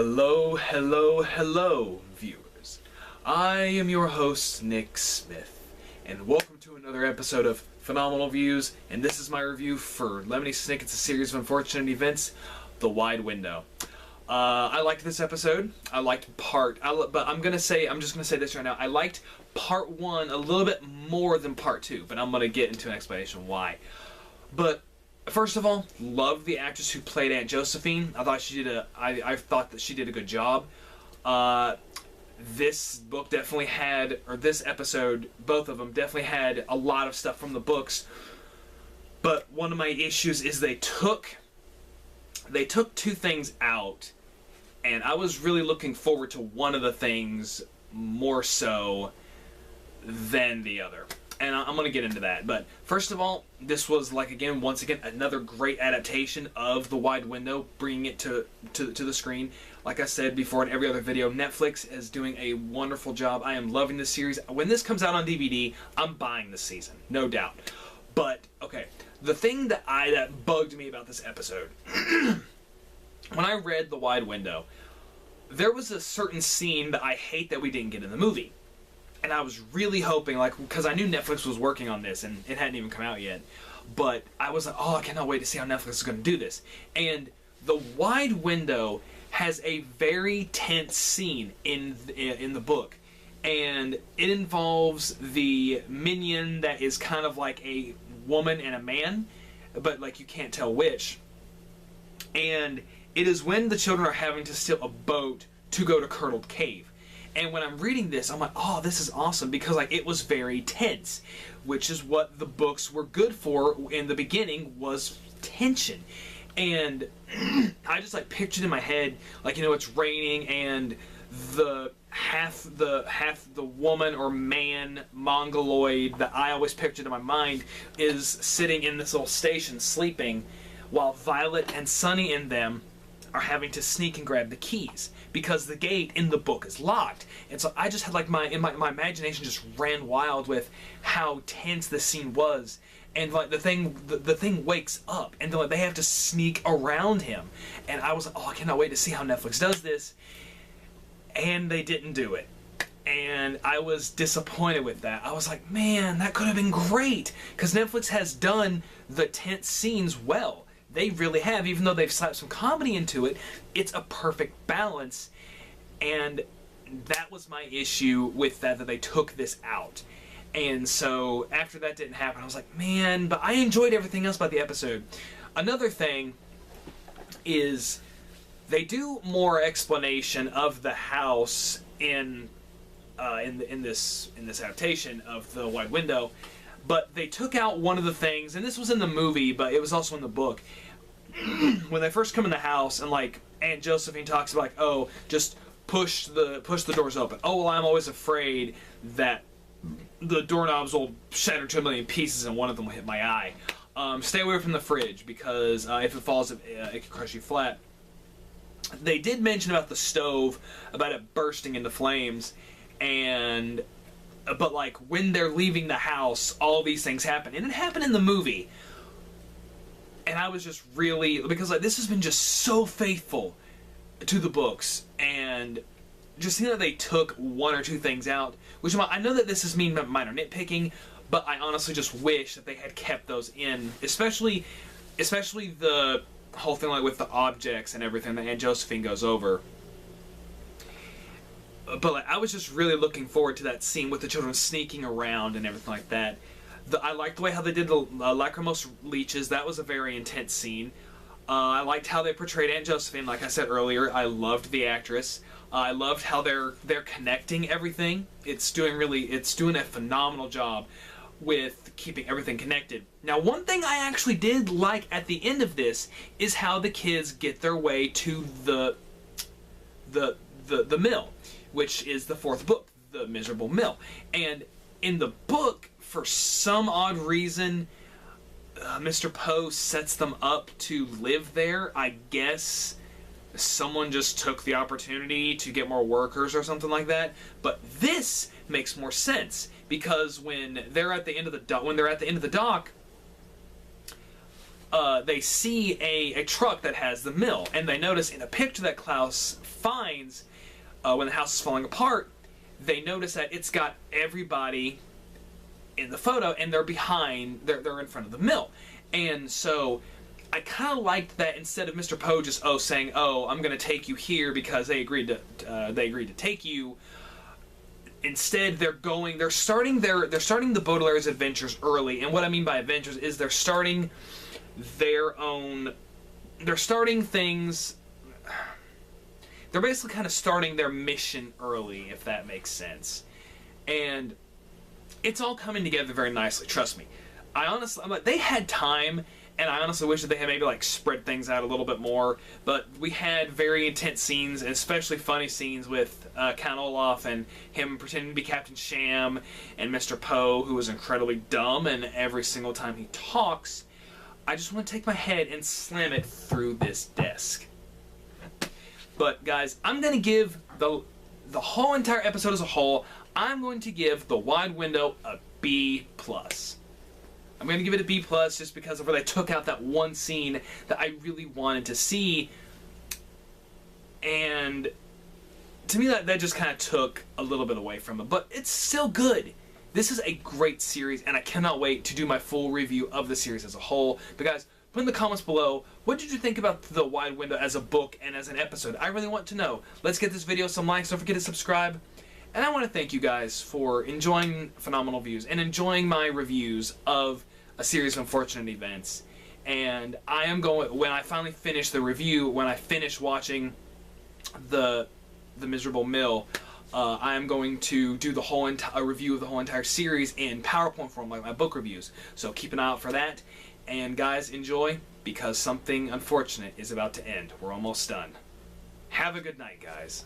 Hello, hello, hello, viewers. I am your host, Nick Smith, and welcome to another episode of Phenomenal Views, and this is my review for Lemony Snicket's A Series of Unfortunate Events, The Wide Window. I liked this episode. I liked but I'm just gonna say this right now. I liked part one a little bit more than part two, but I'm gonna get into an explanation why. But first of all, loved the actress who played Aunt Josephine. I thought I thought that she did a good job. This book definitely had, or this episode, both of them definitely had a lot of stuff from the books. But one of my issues is they took two things out, and I was really looking forward to one of the things more so than the other. And I'm going to get into that. But first of all, this was, once again, another great adaptation of The Wide Window, bringing it to the screen. Like I said before in every other video, Netflix is doing a wonderful job. I am loving this series. When this comes out on DVD, I'm buying this season, no doubt. But, okay, the thing that bugged me about this episode, when I read The Wide Window, there was a certain scene that I hate that we didn't get in the movie. And I was really hoping, because I knew Netflix was working on this, and it hadn't even come out yet. But I was like, oh, I cannot wait to see how Netflix is going to do this. And The Wide Window has a very tense scene in the book. And it involves the minion that is kind of like a woman and a man, but you can't tell which. And it is when the children are having to steal a boat to go to Curdled Cave. And when I'm reading this, I'm like, oh, this is awesome, because it was very tense, which is what the books were good for in the beginning, was tension. And I just pictured in my head, it's raining, and the half the woman or man mongoloid that I always pictured in my mind is sitting in this little station sleeping, while Violet and Sunny and them are having to sneak and grab the keys because the gate in the book is locked. And so I just had my imagination just ran wild with how tense this scene was. And the thing wakes up, and they have to sneak around him. And I was like, oh, I cannot wait to see how Netflix does this. And they didn't do it. And I was disappointed with that. I was like, man, that could have been great, because Netflix has done the tense scenes well. They really have. Even though they've slapped some comedy into it, it's a perfect balance. And that was my issue with that they took this out. And so after that didn't happen, I was like, man, but I enjoyed everything else about the episode. Another thing is they do more explanation of the house in this adaptation of The Wide Window. But they took out one of the things, and this was in the movie, but it was also in the book. When they first come in the house, and Aunt Josephine talks about oh, just push the doors open. Oh, well, I'm always afraid that the doorknobs will shatter to a million pieces, and one of them will hit my eye. Stay away from the fridge, because if it falls, it can crush you flat. They did mention about the stove, about it bursting into flames, but when they're leaving the house, all these things happen. And it happened in the movie. And I was just really, because this has been just so faithful to the books, and just seeing that they took one or two things out, which I know that this is minor nitpicking, but I honestly just wish that they had kept those in, especially the whole thing with the objects and everything that Aunt Josephine goes over. But I was just really looking forward to that scene with the children sneaking around and everything like that. I liked the way how they did the lacrimose leeches. That was a very intense scene. I liked how they portrayed Aunt Josephine. Like I said earlier, I loved the actress. I loved how they're connecting everything. It's doing a phenomenal job with keeping everything connected. Now, one thing I actually did like at the end of this is how the kids get their way to the mill, which is the fourth book, The Miserable Mill. And in the book, for some odd reason, Mr. Poe sets them up to live there. I guess someone just took the opportunity to get more workers or something like that. But this makes more sense, because when they're at the end of the dock, they see a truck that has the mill, and they notice in a picture that Klaus finds when the house is falling apart, they notice that it's got everybody in the photo, and they're in front of the mill. And so I kind of liked that instead of Mr. Poe just saying, I'm going to take you here because they agreed to take you. Instead, they're starting the Baudelaire's adventures early. And what I mean by adventures is they're starting things. They're basically kind of starting their mission early, if that makes sense. And it's all coming together very nicely, trust me. They had time, and I honestly wish that they had maybe spread things out a little bit more, but we had very intense scenes, and especially funny scenes with Count Olaf and him pretending to be Captain Sham, and Mr. Poe, who was incredibly dumb, and every single time he talks, I just want to take my head and slam it through this desk. But guys, I'm going to give the whole entire episode as a whole, I'm going to give The Wide Window a B+. I'm going to give it a B+ just because of where they took out that one scene that I really wanted to see. And to me, that just kind of took a little bit away from it. But it's still good. This is a great series, and I cannot wait to do my full review of the series as a whole. But guys, put in the comments below, what did you think about The Wide Window as a book and as an episode? I really want to know. Let's get this video some likes. Don't forget to subscribe. And I want to thank you guys for enjoying Phenomenal Views and enjoying my reviews of a series of unfortunate events. And I am going, when I finally finish the review, when I finish watching the Miserable Mill, I am going to do a review of the whole entire series in PowerPoint form, like my book reviews. So keep an eye out for that. And guys, enjoy, because something unfortunate is about to end. We're almost done. Have a good night, guys.